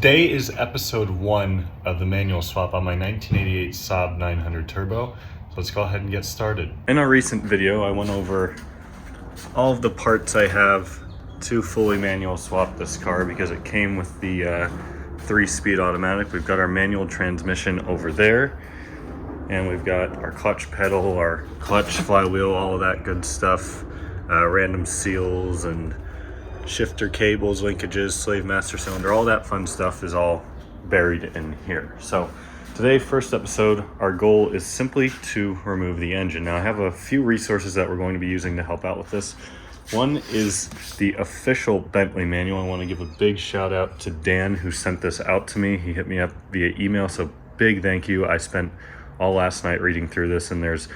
Today is episode 1 of the manual swap on my 1988 Saab 900 Turbo. So let's go ahead and get started. In a recent video, I went over all of the parts I have to fully manual swap this car because it came with the 3-speed automatic. We've got our manual transmission over there, and we've got our clutch pedal, our clutch flywheel, all of that good stuff, random seals and shifter cables, linkages, slave master cylinder, all that fun stuff is all buried in here. So today, first episode, our goal is simply to remove the engine. Now I have a few resources that we're going to be using to help out with this. One is the official Bentley manual. I want to give a big shout out to Dan who sent this out to me. He hit me up via email, so big thank you. I spent all last night reading through this, and there's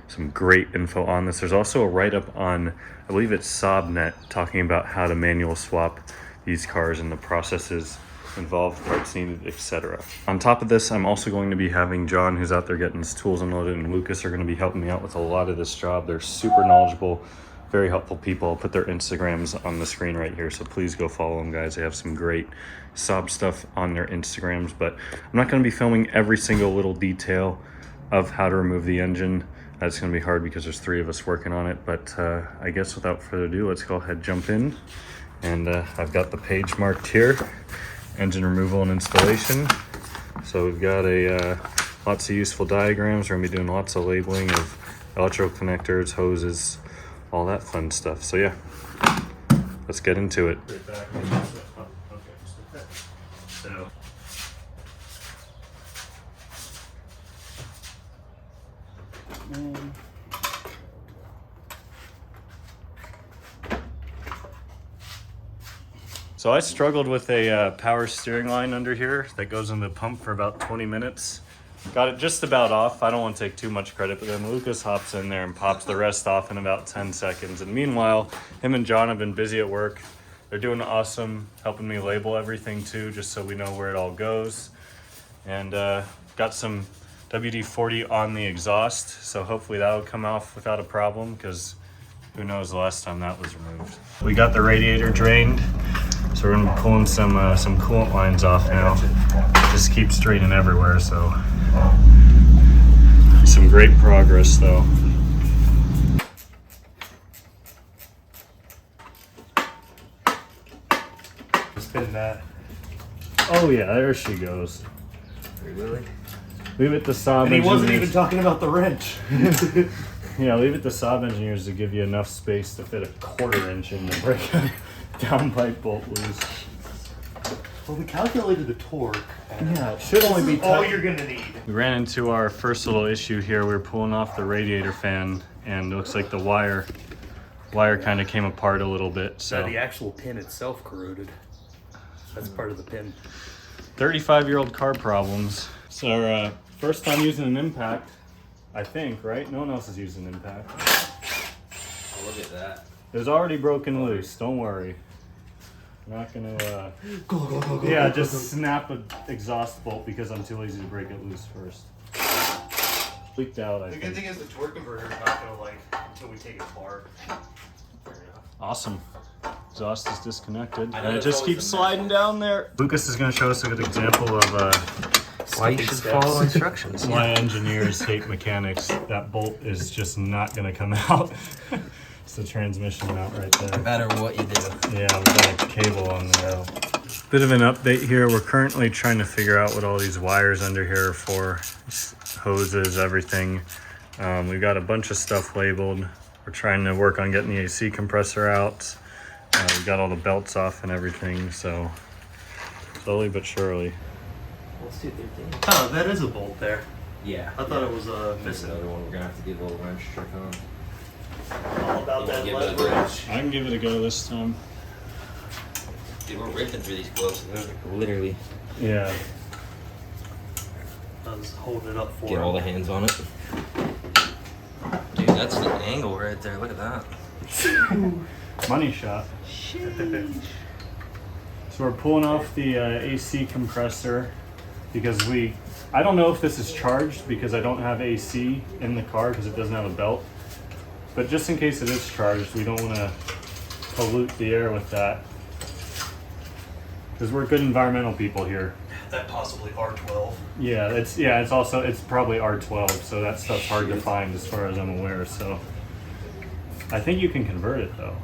some great info on this. There's also a write-up on, I believe it's Saab.net, talking about how to manual swap these cars and the processes involved, parts needed, etc. On top of this, I'm also going to be having John, who's out there getting his tools unloaded, and Lucas are going to be helping me out with a lot of this job. They're super knowledgeable, very helpful people. I'll put their Instagrams on the screen right here, so please go follow them, guys. They have some great Saab stuff on their Instagrams, but I'm not going to be filming every single little detail of how to remove the engine. That's going to be hard because there's 3 of us working on it, but I guess without further ado, let's go ahead, jump in. And I've got the page marked here, engine removal and installation. So we've got lots of useful diagrams. We're going to be doing lots of labeling of electrical connectors, hoses, all that fun stuff. So yeah, let's get into it. So I struggled with a power steering line under here that goes in the pump for about 20 minutes. Got it just about off. I don't want to take too much credit, but then Lucas hops in there and pops the rest off in about 10 seconds. And meanwhile, him and John have been busy at work. They're doing awesome, helping me label everything too, just so we know where it all goes. And got some WD-40 on the exhaust, so hopefully that'll come off without a problem, because who knows the last time that was removed. We got the radiator drained, so we're gonna be pulling some coolant lines off now. It just keeps draining everywhere, so some great progress though. Spin that. Oh yeah, there she goes. Really? Leave it to Saab And he wasn't engineers. even talking about the wrench. Yeah, leave it to Saab engineers to give you enough space to fit a 1/4 inch in to break a downpipe bolt loose. Well, we calculated the torque. Yeah, it should only be all you're gonna need. We ran into our first little issue here. We were pulling off the radiator fan, and it looks like the wire kind of came apart a little bit. So the actual pin itself corroded. That's part of the pin. 35-year-old car problems. It's our first time using an impact, I think, right? No one else is using an impact. Oh, look at that. It was already broken loose, don't worry. I'm not gonna, Go, yeah, just snap an exhaust bolt because I'm too lazy to break it loose first. Leaked out, I The good think. thing is the torque converter is not gonna until we take it apart. Awesome. Exhaust is disconnected, I know and it there's just always keeps some sliding down there. Lucas is gonna show us a good example of Why you should follow instructions. why engineers hate mechanics. That bolt is just not gonna come out. It's the transmission mount right there. No matter what you do. Yeah, we got a cable on there. Bit of an update here. We're currently trying to figure out what all these wires under here are for. Hoses, everything. We've got a bunch of stuff labeled. We're trying to work on getting the AC compressor out. We got all the belts off and everything, so slowly but surely. Let's do 13. Oh, that is a bolt there. Yeah. I thought it was There's missing. another one we're gonna have to give a little wrench check on. All about You that wanna give it a leverage. I can give it a go this time. Dude, we're ripping through these gloves. There's like literally Yeah. I was holding it up for get all the him. hands on it. Dude, that's the angle right there. Look at that. Money shot. So we're pulling off the AC compressor because I don't know if this is charged because I don't have AC in the car because it doesn't have a belt. But just in case it is charged, we don't want to pollute the air with that. because we're good environmental people here. That possibly R12. Yeah, it's probably R12, so that stuff's hard to find as far as I'm aware. So I think you can convert it though.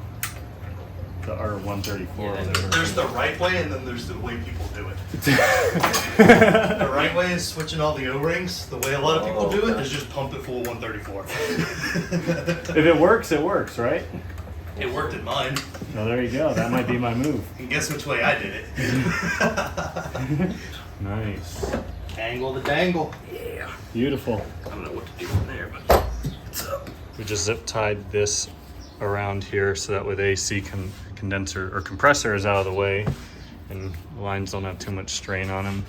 The R134 or whatever. There's the right way, and then there's the way people do it. The right way is switching all the O-rings. The way a lot of people do it is just pump it full of 134. If it works, right? It worked in mine. Well, there you go. That might be my move. And guess which way I did it? Nice. Angle the dangle. Yeah. Beautiful. I don't know what to do from there, but We just zip tied this around here so that way the AC condenser or compressor is out of the way and the lines don't have too much strain on them.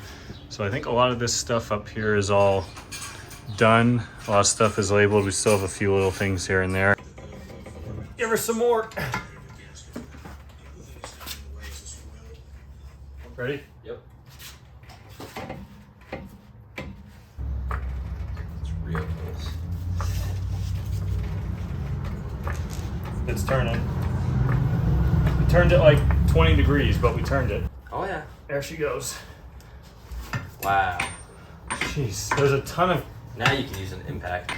So I think a lot of this stuff up here is all done. A lot of stuff is labeled. We still have a few little things here and there. Give her some more. Ready? yep. It's real close. It's turning. We turned it like 20 degrees, but we turned it. Oh yeah. There she goes. Wow. Jeez, there's a ton of... Now you can use an impact.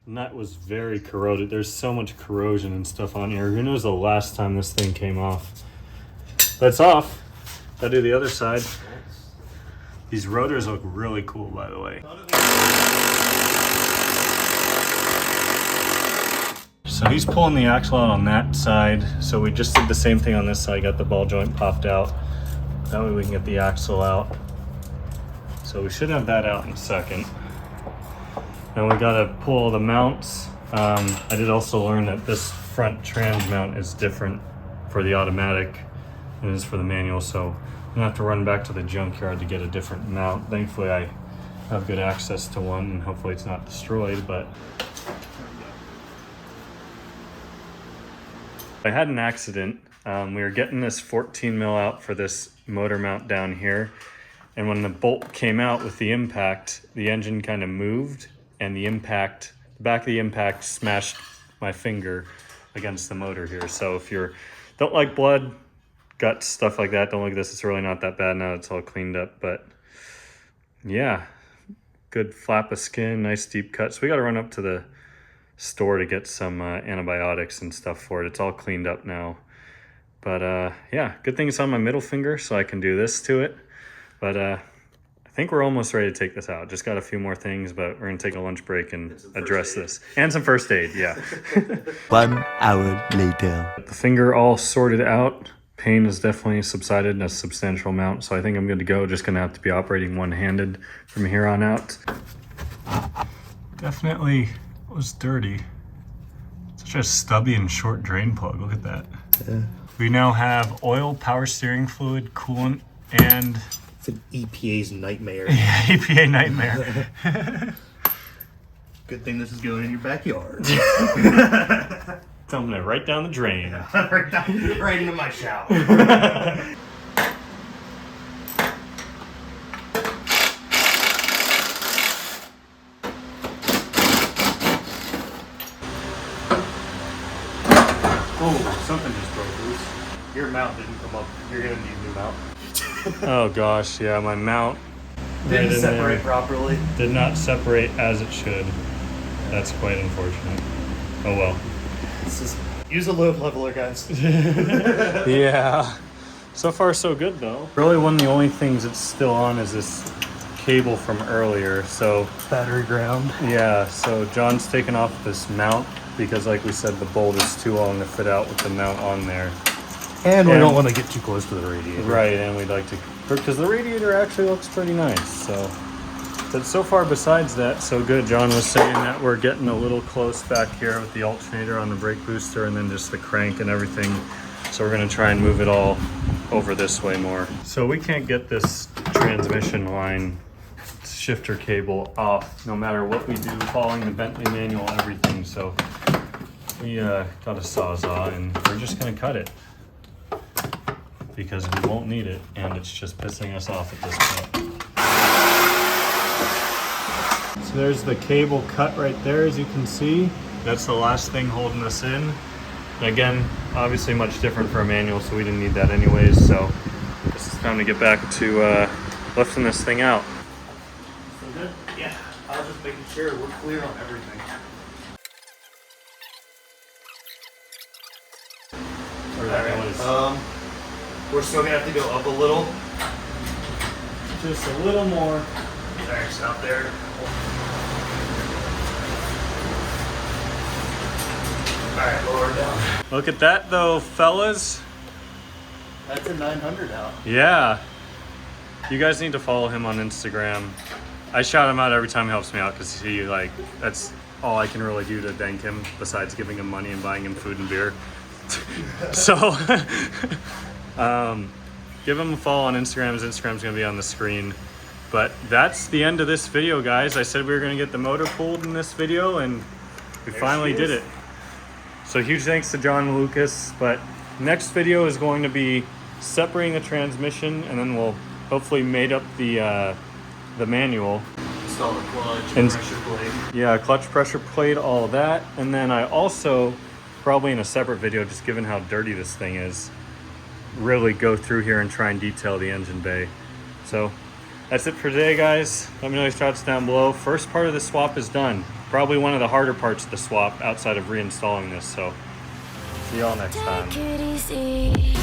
Nut was very corroded. There's so much corrosion and stuff on here. Who knows the last time this thing came off? But it's off. Gotta do the other side. Nice. These rotors look really cool, by the way. So he's pulling the axle out on that side. So we just did the same thing on this side. Got the ball joint popped out. That way we can get the axle out. So we should have that out in a second. Now we gotta pull the mounts. I did also learn that this front trans mount is different for the automatic than it is for the manual, so I'm gonna have to run back to the junkyard to get a different mount. Thankfully I have good access to one and hopefully it's not destroyed, but I had an accident. We were getting this 14 mil out for this motor mount down here, and when the bolt came out with the impact, the engine kind of moved and the back of the impact smashed my finger against the motor here. So if you don't like blood, guts, stuff like that, don't look at this. It's really not that bad now. It's all cleaned up, but yeah, good flap of skin, nice deep cut. So we got to run up to the store to get some antibiotics and stuff for it. It's all cleaned up now. But yeah, good thing it's on my middle finger so I can do this to it. But I think we're almost ready to take this out. Just got a few more things, but we're gonna take a lunch break and address this. And some first aid, yeah. 1 hour later. The finger all sorted out. Pain has definitely subsided in a substantial amount, so I think I'm good to go. Just gonna have to be operating one-handed from here on out. Definitely was dirty. Such a stubby and short drain plug, look at that. Yeah. We now have oil, power steering fluid, coolant, and It's an EPA's nightmare. EPA nightmare. Good thing this is going in your backyard. Dumping it right down the drain. right into my shower. Oh, something just broke loose. Your mount didn't come up. You're gonna need a new mount. Oh gosh, yeah, my mount Didn't right in separate there properly. did not separate as it should. That's quite unfortunate. Oh well. It's just, use a load leveler, guys. Yeah. So far so good though. Really one of the only things that's still on is this cable from earlier. So Battery ground. yeah, so John's taken off this mount because like we said, the bolt is too long to fit out with the mount on there. And we And- don't want to get too close to the radiator. Right, and we'd like to, because the radiator actually looks pretty nice, so. But so far besides that, so good. John was saying that we're getting a little close back here with the alternator on the brake booster and then just the crank and everything. So we're gonna try and move it all over this way more. So we can't get this transmission line shifter cable off no matter what we do, following the Bentley manual, everything. So we got a Sawzall and we're just gonna cut it, because we won't need it and it's just pissing us off at this point. So there's the cable cut right there, as you can see. That's the last thing holding us in. And again, obviously much different for a manual, so we didn't need that anyways. So it's time to get back to lifting this thing out. So good? Yeah. I was just making sure we're clear on everything. We're still gonna have to go up a little. Just a little more. Sorry, stop there. Alright, lower it down. Look at that though, fellas. That's a 900 out. Yeah. You guys need to follow him on Instagram. I shout him out every time he helps me out because he that's all I can really do to thank him besides giving him money and buying him food and beer. So give him a follow on Instagram. His Instagram's gonna be on the screen. But that's the end of this video, guys. I said we were gonna get the motor pulled in this video and we finally did it. So huge thanks to John and Lucas. But next video is going to be separating the transmission, and then we'll hopefully mate up the manual. Install the clutch, And- pressure plate. Yeah, clutch pressure plate, all that. And then I also, probably in a separate video, just given how dirty this thing is, really go through here and try and detail the engine bay. So that's it for today, guys. Let me know your thoughts down below. First part of the swap is done. Probably one of the harder parts of the swap outside of reinstalling this. So see y'all next time. Take it easy.